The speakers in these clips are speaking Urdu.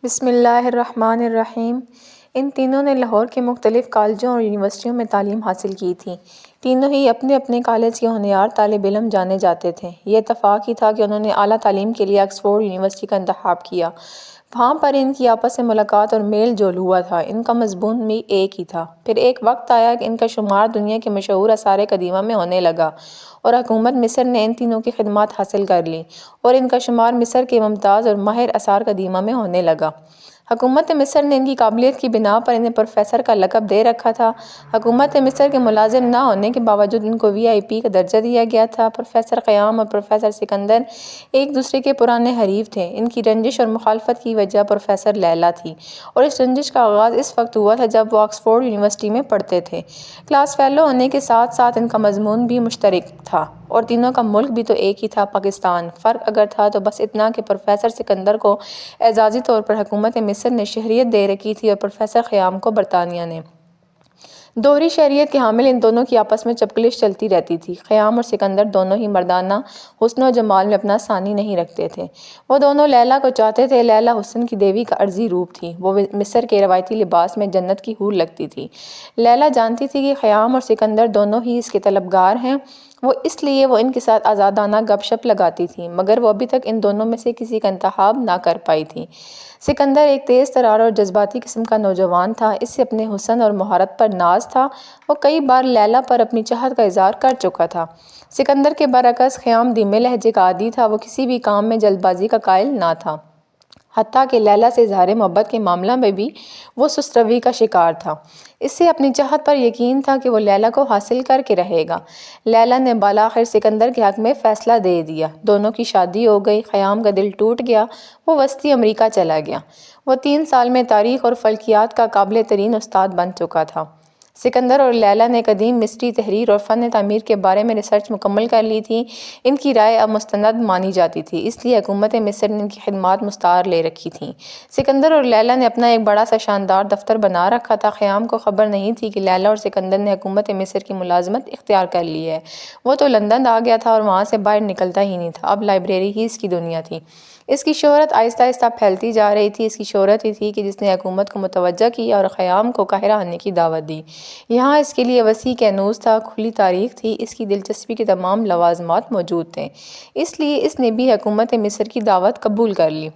بسم اللہ الرحمن الرحیم۔ ان تینوں نے لاہور کے مختلف کالجوں اور یونیورسٹیوں میں تعلیم حاصل کی تھی۔ تینوں ہی اپنے اپنے کالج کے ہونہار طالب علم جانے جاتے تھے۔ یہ اتفاق ہی تھا کہ انہوں نے اعلیٰ تعلیم کے لیے آکسفورڈ یونیورسٹی کا انتخاب کیا۔ وہاں پر ان کی آپس میں ملاقات اور میل جول ہوا تھا۔ ان کا مضمون بھی ایک ہی تھا۔ پھر ایک وقت آیا کہ ان کا شمار دنیا کے مشہور آثار قدیمہ میں ہونے لگا اور حکومت مصر نے ان تینوں کی خدمات حاصل کر لیں اور ان کا شمار مصر کے ممتاز اور ماہر آثار قدیمہ میں ہونے لگا۔ حکومت مصر نے ان کی قابلیت کی بنا پر انہیں پروفیسر کا لقب دے رکھا تھا۔ حکومت مصر کے ملازم نہ ہونے کے باوجود ان کو VIP کا درجہ دیا گیا تھا۔ پروفیسر قیام اور پروفیسر سکندر ایک دوسرے کے پرانے حریف تھے۔ ان کی رنجش اور مخالفت کی وجہ پروفیسر لیلا تھی اور اس رنجش کا آغاز اس وقت ہوا تھا جب وہ آکسفورڈ یونیورسٹی میں پڑھتے تھے۔ کلاس فیلو ہونے کے ساتھ ساتھ ان کا مضمون بھی مشترک تھا اور تینوں کا ملک بھی تو ایک ہی تھا، پاکستان۔ فرق اگر تھا تو بس اتنا کہ پروفیسر سکندر کو اعزازی طور پر حکومت مصر نے شہریت دے رکھی تھی اور پروفیسر قیام کو برطانیہ نے۔ دوہری شہریت کے حامل ان دونوں کی آپس میں چپکلش چلتی رہتی تھی۔ قیام اور سکندر دونوں ہی مردانہ حسن و جمال میں اپنا ثانی نہیں رکھتے تھے۔ وہ دونوں لیلا کو چاہتے تھے۔ لیلا حسن کی دیوی کا عرضی روپ تھی۔ وہ مصر کے روایتی لباس میں جنت کی حور لگتی تھی۔ لیلا جانتی تھی کہ قیام اور سکندر دونوں ہی اس کے طلبگار ہیں، اس لیے وہ ان کے ساتھ آزادانہ گپ شپ لگاتی تھی، مگر وہ ابھی تک ان دونوں میں سے کسی کا انتخاب نہ کر پائی تھی۔ سکندر ایک تیز ترار اور جذباتی قسم کا نوجوان تھا۔ اسے اپنے حسن اور مہارت پر ناز تھا۔ وہ کئی بار لیلا پر اپنی چاہت کا اظہار کر چکا تھا۔ سکندر کے برعکس قیام دھیمے لہجے کا عادی تھا۔ وہ کسی بھی کام میں جلد بازی کا قائل نہ تھا۔ حتیٰ کہ لیلا سے اظہار محبت کے معاملہ میں بھی وہ سست روی کا شکار تھا۔ اسے اپنی چاہت پر یقین تھا کہ وہ لیلا کو حاصل کر کے رہے گا۔ لیلا نے بالآخر سکندر کے حق میں فیصلہ دے دیا۔ دونوں کی شادی ہو گئی۔ قیام کا دل ٹوٹ گیا۔ وہ وسطی امریکہ چلا گیا۔ وہ 3 سال میں تاریخ اور فلکیات کا قابل ترین استاد بن چکا تھا۔ سکندر اور لیلا نے قدیم مصری تحریر اور فن تعمیر کے بارے میں ریسرچ مکمل کر لی تھی۔ ان کی رائے اب مستند مانی جاتی تھی، اس لیے حکومت مصر نے ان کی خدمات مستعار لے رکھی تھیں۔ سکندر اور لیلا نے اپنا ایک بڑا سا شاندار دفتر بنا رکھا تھا۔ قیام کو خبر نہیں تھی کہ لیلا اور سکندر نے حکومت مصر کی ملازمت اختیار کر لی ہے۔ وہ تو لندن آ گیا تھا اور وہاں سے باہر نکلتا ہی نہیں تھا۔ اب لائبریری ہی اس کی دنیا تھی۔ اس کی شہرت آہستہ آہستہ پھیلتی جا رہی تھی۔ اس کی شہرت ہی تھی کہ جس نے حکومت کو متوجہ کیا اور قیام کو قاہرہ آنے کی دعوت دی۔ یہاں اس کے لیے وسیع کینوس تھا، کھلی تاریخ تھی، اس کی دلچسپی کے تمام لوازمات موجود تھے، اس لیے اس نے بھی حکومت مصر کی دعوت قبول کر لی۔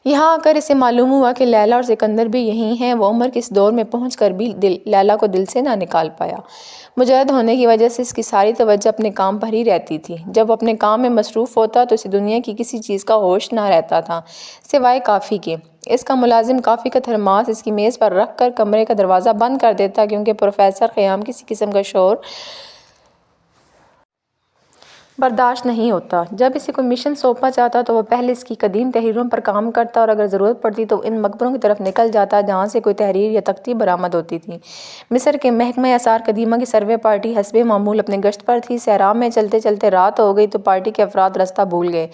یہاں آ کر اسے معلوم ہوا کہ لیلا اور سکندر بھی یہیں ہیں۔ وہ عمر کے اس دور میں پہنچ کر بھی لیلا کو دل سے نہ نکال پایا۔ مجرد ہونے کی وجہ سے اس کی ساری توجہ اپنے کام پر ہی رہتی تھی۔ جب وہ اپنے کام میں مصروف ہوتا تو اسے دنیا کی کسی چیز کا ہوش نہ رہتا تھا سوائے کافی کے۔ اس کا ملازم کافی کا تھرماس اس کی میز پر رکھ کر کمرے کا دروازہ بند کر دیتا، کیونکہ پروفیسر قیام کسی قسم کا شور برداشت نہیں ہوتا۔ جب اسے کوئی مشن سونپا جاتا تو وہ پہلے اس کی قدیم تحریروں پر کام کرتا اور اگر ضرورت پڑتی تو ان مقبروں کی طرف نکل جاتا جہاں سے کوئی تحریر یا تختی برآمد ہوتی تھی۔ مصر کے محکمہ آثار قدیمہ کی سروے پارٹی حسب معمول اپنے گشت پر تھی۔ صحرا میں چلتے چلتے رات ہو گئی تو پارٹی کے افراد راستہ بھول گئے۔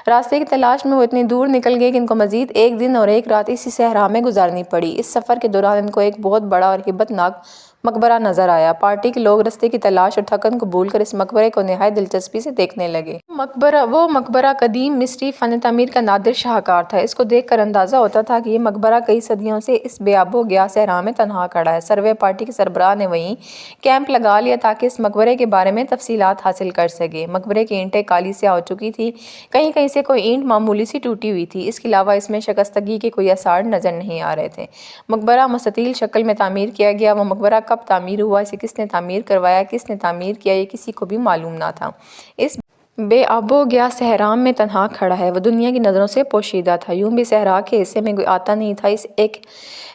راستے کی تلاش میں وہ اتنی دور نکل گئے کہ ان کو مزید 1 دن اور 1 رات اسی صحرا میں گزارنی پڑی۔ اس سفر کے دوران ان کو ایک بہت بڑا اور ہیبت ناک مقبرہ نظر آیا۔ پارٹی کے لوگ راستے کی تلاش اور تھکن کو بھول کر اس مقبرے کو نہایت دلچسپی سے دیکھنے لگے۔ وہ مقبرہ قدیم مصری فن تعمیر کا نادر شاہکار تھا۔ اس کو دیکھ کر اندازہ ہوتا تھا کہ یہ مقبرہ کئی صدیوں سے اس بے آب و گیا صحرا میں تنہا کھڑا ہے۔ سروے پارٹی کے سربراہ نے وہیں کیمپ لگا لیا تاکہ اس مقبرے کے بارے میں تفصیلات حاصل کر سکے۔ مقبرے کی اینٹیں کالی سیاہ ہو چکی تھیں، کہیں کہیں سے کوئی اینٹ معمولی سی ٹوٹی ہوئی تھی۔ اس کے علاوہ اس میں شکستگی کے کوئی آثار نظر نہیں آ رہے تھے۔ مقبرہ مستطیل شکل میں تعمیر کیا گیا۔ وہ مقبرہ کب تعمیر ہوا، اسے کس نے تعمیر کروایا، کس نے تعمیر کیا، یہ کسی کو بھی معلوم نہ تھا۔ اس بے آب و گیا صحرا میں تنہا کھڑا ہے۔ وہ دنیا کی نظروں سے پوشیدہ تھا، یوں بھی صحرا کے حصے میں کوئی آتا نہیں تھا۔ اس ایک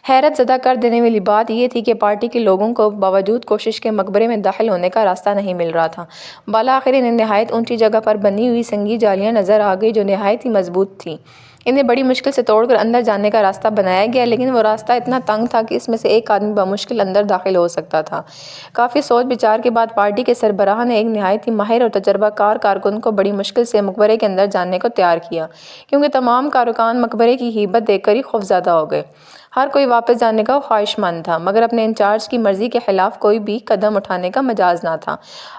حیرت زدہ کر دینے والی بات یہ تھی کہ پارٹی کے لوگوں کو باوجود کوشش کے مقبرے میں داخل ہونے کا راستہ نہیں مل رہا تھا۔ بالآخر انہیں نہایت اونچی جگہ پر بنی ہوئی سنگی جالیاں نظر آ گئی جو نہایت ہی مضبوط تھیں۔ انہیں بڑی مشکل سے توڑ کر اندر جانے کا راستہ بنایا گیا، لیکن وہ راستہ اتنا تنگ تھا کہ اس میں سے ایک آدمی بمشکل اندر داخل ہو سکتا تھا۔ کافی سوچ بچار کے بعد پارٹی کے سربراہ نے ایک نہایت ہی ماہر اور تجربہ کار کارکن کو بڑی مشکل سے مقبرے کے اندر جانے کو تیار کیا، کیونکہ تمام کارکن مقبرے کی ہیبت دیکھ کر ہی خوفزدہ ہو گئے۔ ہر کوئی واپس جانے کا خواہش مند تھا، مگر اپنے انچارج کی مرضی کے خلاف کوئی بھی قدم اٹھانے کا مجاز نہ تھا۔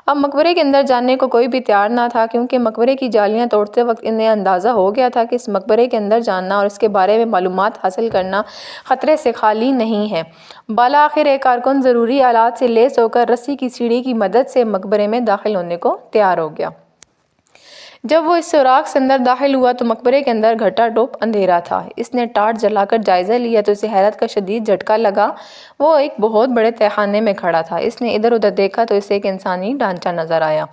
اب مقبرے کے اندر جانے کو کوئی بھی تیار نہ تھا، کیونکہ مقبرے کی جالیاں توڑتے وقت انہیں اندازہ ہو گیا تھا کہ اس مقبرے کے اندر جاننا اور اس کے بارے میں معلومات حاصل کرنا خطرے سے خالی نہیں ہے۔ بالآخر ایک کارکن ضروری آلات سے لیس ہو کر رسی کی سیڑھی کی مدد سے مقبرے میں داخل ہونے کو تیار ہو گیا۔ جب وہ اس سوراخ سے اندر داخل ہوا تو مقبرے کے اندر گھٹا ٹوپ اندھیرا تھا۔ اس نے ٹارچ جلا کر جائزہ لیا تو اسے حیرت کا شدید جھٹکا لگا۔ وہ ایک بہت بڑے تہخانے میں کھڑا تھا۔ اس نے ادھر ادھر دیکھا تو اسے ایک انسانی ڈھانچہ نظر آیا،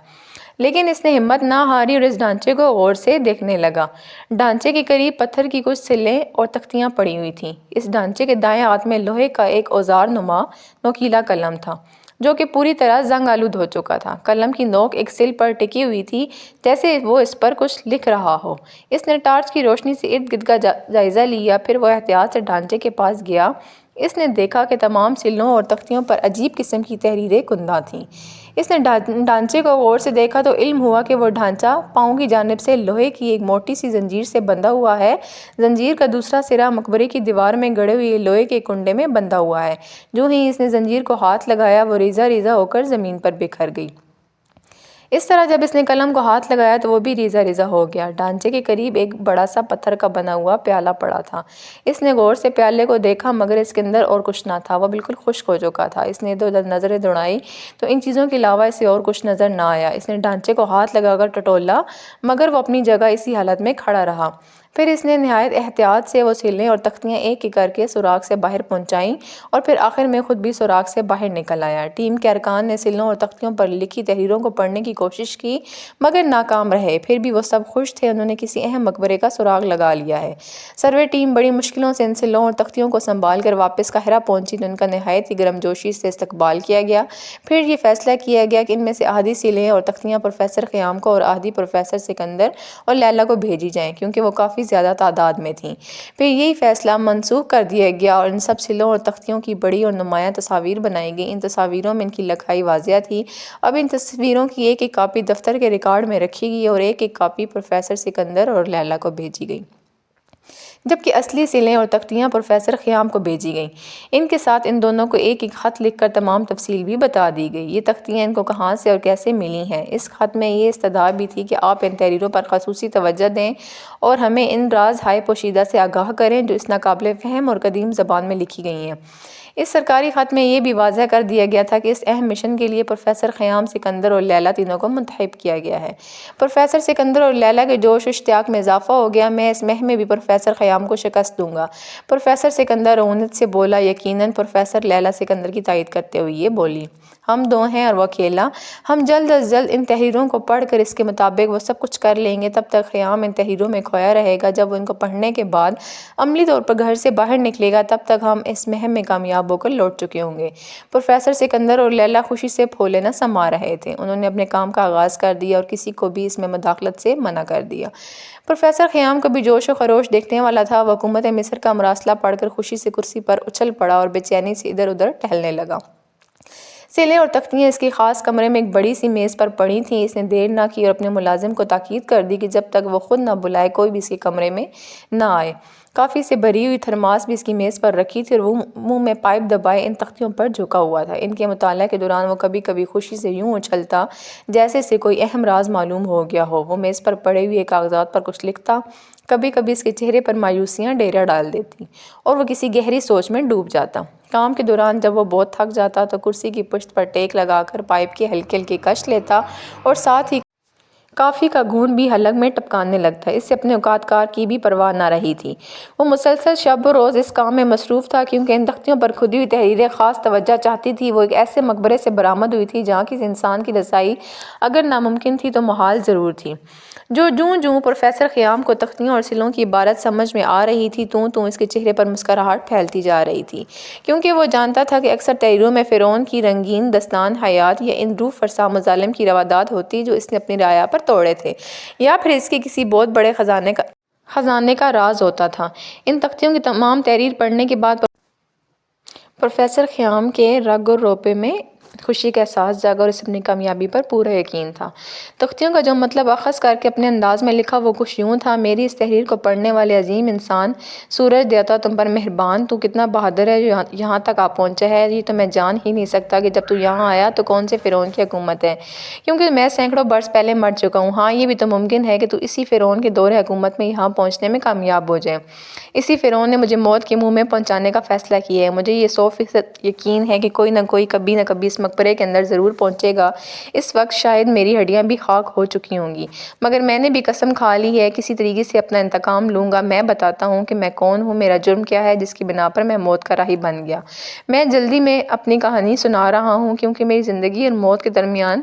لیکن اس نے ہمت نہ ہاری اور اس ڈھانچے کو غور سے دیکھنے لگا۔ ڈھانچے کے قریب پتھر کی کچھ سلیں اور تختیاں پڑی ہوئی تھیں۔ اس ڈھانچے کے دائیں ہاتھ میں لوہے کا ایک اوزار نما نوکیلا قلم تھا، جو کہ پوری طرح زنگ آلود ہو چکا تھا۔ قلم کی نوک ایک سل پر ٹکی ہوئی تھی، جیسے وہ اس پر کچھ لکھ رہا ہو۔ اس نے ٹارچ کی روشنی سے ارد گرد کا جائزہ لیا، پھر وہ احتیاط سے ڈھانچے کے پاس گیا۔ اس نے دیکھا کہ تمام سلوں اور تختیوں پر عجیب قسم کی تحریریں کندہ تھیں۔ اس نے ڈھانچے کو غور سے دیکھا تو علم ہوا کہ وہ ڈھانچہ پاؤں کی جانب سے لوہے کی ایک موٹی سی زنجیر سے بندھا ہوا ہے۔ زنجیر کا دوسرا سرا مقبرے کی دیوار میں گڑے ہوئے لوہے کے کنڈے میں بندھا ہوا ہے۔ جو ہی اس نے زنجیر کو ہاتھ لگایا وہ ریزہ ریزہ ہو کر زمین پر بکھر گئی۔ اس طرح جب اس نے قلم کو ہاتھ لگایا تو وہ بھی ریزہ ریزہ ہو گیا۔ ڈھانچے کے قریب ایک بڑا سا پتھر کا بنا ہوا پیالہ پڑا تھا۔ اس نے غور سے پیالے کو دیکھا، مگر اس کے اندر اور کچھ نہ تھا۔ وہ بالکل خشک ہو چکا تھا۔ اس نے ادھر ادھر نظریں دوڑائیں تو ان چیزوں کے علاوہ اسے اور کچھ نظر نہ آیا۔ اس نے ڈھانچے کو ہاتھ لگا کر ٹٹولا، مگر وہ اپنی جگہ اسی حالت میں کھڑا رہا۔ پھر اس نے نہایت احتیاط سے وہ سلیں اور تختیاں ایک ایک کر کے سوراخ سے باہر پہنچائیں اور پھر آخر میں خود بھی سوراخ سے باہر نکل آیا۔ ٹیم کے ارکان نے سلوں اور تختیوں پر لکھی تحریروں کو پڑھنے کی کوشش کی، مگر ناکام رہے۔ پھر بھی وہ سب خوش تھے، انہوں نے کسی اہم مقبرے کا سراغ لگا لیا ہے۔ سروے ٹیم بڑی مشکلوں سے ان سلوں اور تختیوں کو سنبھال کر واپس قاہرہ پہنچی تو ان کا نہایت ہی گرمجوشی سے استقبال کیا گیا۔ پھر یہ فیصلہ کیا گیا کہ ان میں سے آدھی سلیں اور تختیاں پروفیسر خیام کو اور آدھی پروفیسر سکندر اور لیلیٰ کو بھیجی جائیں، کیونکہ وہ کافی زیادہ تعداد میں تھیں۔ پھر یہی فیصلہ منسوخ کر دیا گیا اور ان سب سلوں اور تختیوں کی بڑی اور نمایاں تصاویر بنائی گئیں۔ ان تصاویروں میں ان کی لکھائی واضح تھی۔ اب ان تصویروں کی ایک ایک کاپی دفتر کے ریکارڈ میں رکھی گئی اور ایک ایک کاپی پروفیسر سکندر اور لیلیٰ کو بھیجی گئی، جبکہ اصلی سلیں اور تختیاں پروفیسر خیام کو بھیجی گئیں۔ ان کے ساتھ ان دونوں کو ایک ایک خط لکھ کر تمام تفصیل بھی بتا دی گئی۔ یہ تختیاں ان کو کہاں سے اور کیسے ملی ہیں۔ اس خط میں یہ استدعا بھی تھی کہ آپ ان تحریروں پر خصوصی توجہ دیں اور ہمیں ان راز ہائے پوشیدہ سے آگاہ کریں جو اس ناقابل فہم اور قدیم زبان میں لکھی گئی ہیں۔ اس سرکاری خط میں یہ بھی واضح کر دیا گیا تھا کہ اس اہم مشن کے لیے پروفیسر خیام، سکندر اور لیلیٰ تینوں کو منتخب کیا گیا ہے۔ پروفیسر سکندر اور لیلیٰ کے جوش و اشتیاق میں اضافہ ہو گیا۔ میں اس مہم میں بھی پروفیسر خیام کو شکست دوں گا، پروفیسر سکندر رعونت سے بولا۔ یقیناً، پروفیسر لیلیٰ سکندر کی تائید کرتے ہوئے یہ بولی۔ ہم دو ہیں اور وہ اکیلا۔ ہم جلد از جلد ان تحریروں کو پڑھ کر اس کے مطابق وہ سب کچھ کر لیں گے۔ تب تک خیام ان تحریروں میں کھویا رہے گا۔ جب وہ ان کو پڑھنے کے بعد عملی طور پر گھر سے باہر نکلے گا، تب تک ہم اس مہم میں کامیاب ہو کر لوٹ چکے ہوں گے۔ پروفیسر سکندر اور لیلیٰ خوشی سے پھولے نہ سما رہے تھے۔ انہوں نے اپنے کام کا آغاز کر دیا اور کسی کو بھی اس میں مداخلت سے منع کر دیا۔ پروفیسر خیام کو بھی جوش و خروش دیکھنے والا تھا۔ وہ حکومت مصر کا مراسلہ پڑھ کر خوشی سے کرسی پر اچھل پڑا اور بے چینی سے ادھر ادھر ٹہلنے لگا۔ سلیں اور تختیاں اس کے خاص کمرے میں ایک بڑی سی میز پر پڑی تھیں۔ اس نے دیر نہ کی اور اپنے ملازم کو تاکید کر دی کہ جب تک وہ خود نہ بلائے کوئی بھی اس کے کمرے میں نہ آئے۔ کافی سے بھری ہوئی تھرماس بھی اس کی میز پر رکھی تھی اور وہ منہ میں پائپ دبائے ان تختیوں پر جھکا ہوا تھا۔ ان کے مطالعہ کے دوران وہ کبھی کبھی خوشی سے یوں اچھلتا جیسے اسے کوئی اہم راز معلوم ہو گیا ہو۔ وہ میز پر پڑے ہوئے کاغذات پر کچھ لکھتا۔ کبھی کبھی اس کے چہرے پر مایوسیاں ڈیرا ڈال دیتی اور وہ کسی گہری سوچ میں ڈوب جاتا۔ کام کے دوران جب وہ بہت تھک جاتا تو کرسی کی پشت پر ٹیک لگا کر پائپ کے ہلکے ہلکے کش لیتا اور ساتھ ہی کافی کا گھونٹ بھی حلق میں ٹپکانے لگتا۔ اس سے اپنے اوقات کار کی بھی پرواہ نہ رہی تھی۔ وہ مسلسل شب و روز اس کام میں مصروف تھا، کیونکہ ان تختیوں پر کھدی ہوئی تحریریں خاص توجہ چاہتی تھی۔ وہ ایک ایسے مقبرے سے برآمد ہوئی تھی جہاں کسی انسان کی رسائی اگر ناممکن تھی تو محال ضرور تھی۔ جوں جوں پروفیسر خیام کو تختیوں اور سلوں کی عبارت سمجھ میں آ رہی تھی، توں اس کے چہرے پر مسکراہٹ پھیلتی جا رہی تھی، کیونکہ وہ جانتا تھا کہ اکثر تحریروں میں فرعون کی رنگین داستان حیات یا ان روح فرسا مظالم کی روادات ہوتی جو اس نے اپنی رعایا پر توڑے تھے، یا پھر اس کے کسی بہت بڑے خزانے کا راز ہوتا تھا۔ ان تختیوں کی تمام تحریر پڑھنے کے بعد پروفیسر خیام کے رگ اور روپے میں خوشی کا احساس جاگا اور اسے اپنی کامیابی پر پورا یقین تھا۔ تختیوں کا جو مطلب اخذ کر کے اپنے انداز میں لکھا وہ کچھ یوں تھا: میری اس تحریر کو پڑھنے والے عظیم انسان، سورج دیوتا تم پر مہربان، تو کتنا بہادر ہے جو یہاں تک آ پہنچا ہے۔ یہ تو میں جان ہی نہیں سکتا کہ جب تو یہاں آیا تو کون سے فرعون کی حکومت ہے، کیونکہ میں سینکڑوں برس پہلے مر چکا ہوں۔ ہاں، یہ بھی تو ممکن ہے کہ تو اسی فرعون کے دور حکومت میں یہاں پہنچنے میں کامیاب ہو جائے۔ اسی فرعون نے مجھے موت کے منہ میں پہنچانے کا فیصلہ کیا ہے۔ مجھے یہ 100% یقین ہے کہ کوئی نہ کوئی کبھی نہ کبھی اس مقبرے کے اندر ضرور پہنچے گا۔ اس وقت شاید میری ہڈیاں بھی خاک ہو چکی ہوں گی، مگر میں نے بھی قسم کھا لی ہے کسی طریقے سے اپنا انتقام لوں گا۔ میں بتاتا ہوں کہ میں کون ہوں، میرا جرم کیا ہے جس کی بنا پر میں موت کا راہی بن گیا۔ میں جلدی میں اپنی کہانی سنا رہا ہوں کیونکہ میری زندگی اور موت کے درمیان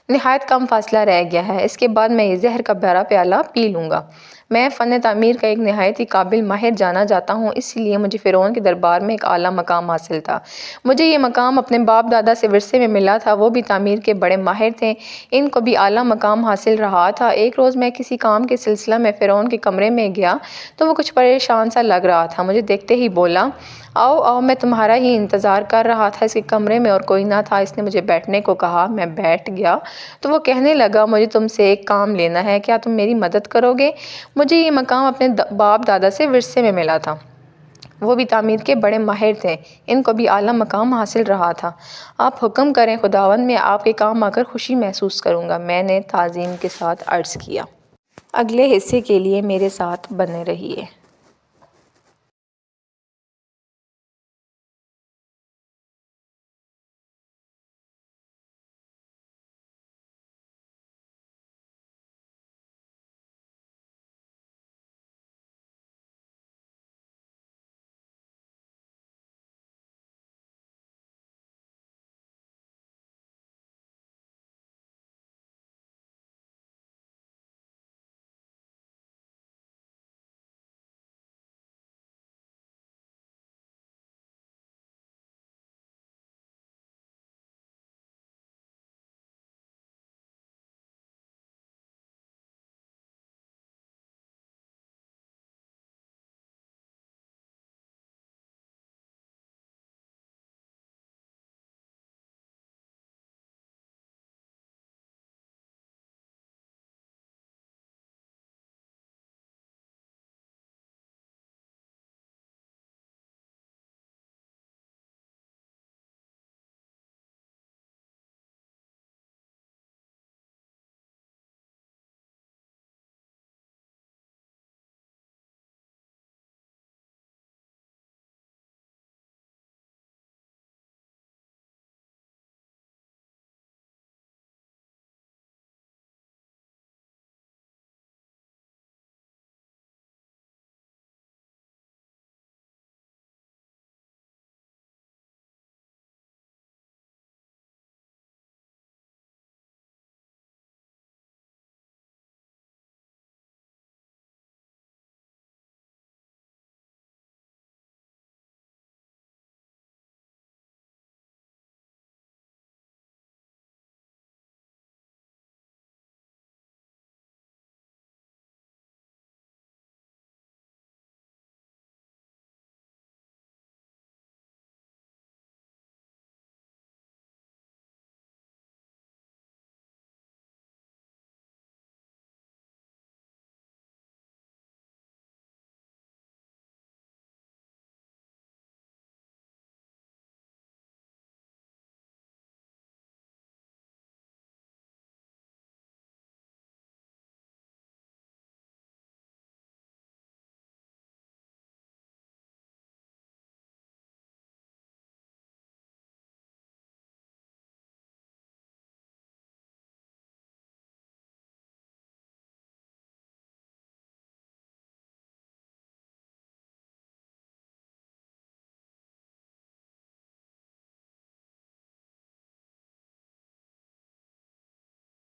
نہایت کم فاصلہ رہ گیا ہے۔ اس کے بعد میں یہ زہر کا بھرا پیالہ پی لوں گا۔ میں فن تعمیر کا ایک نہایت ہی قابل ماہر جانا جاتا ہوں، اس لیے مجھے فرعون کے دربار میں ایک اعلیٰ مقام حاصل تھا۔ مجھے یہ مقام اپنے باپ دادا سے ورثے میں ملا تھا، وہ بھی تعمیر کے بڑے ماہر تھے، ان کو بھی اعلیٰ مقام حاصل رہا تھا۔ ایک روز میں کسی کام کے سلسلہ میں فرعون کے کمرے میں گیا تو وہ کچھ پریشان سا لگ رہا تھا۔ مجھے دیکھتے ہی بولا، آؤ آؤ، میں تمہارا ہی انتظار کر رہا تھا۔ اس کے کمرے میں اور کوئی نہ تھا۔ اس نے مجھے بیٹھنے کو کہا، میں بیٹھ گیا تو وہ کہنے لگا، مجھے تم سے ایک کام لینا ہے، کیا تم میری مدد کرو گے؟ مجھے یہ مقام اپنے باپ دادا سے ورثے میں ملا تھا، وہ بھی تعمیر کے بڑے ماہر تھے، ان کو بھی اعلیٰ مقام حاصل رہا تھا۔ آپ حکم کریں خداوند، میں آپ کے کام آ کر خوشی محسوس کروں گا، میں نے تعظیم کے ساتھ عرض کیا۔ اگلے حصے کے لیے میرے ساتھ بنے رہیے۔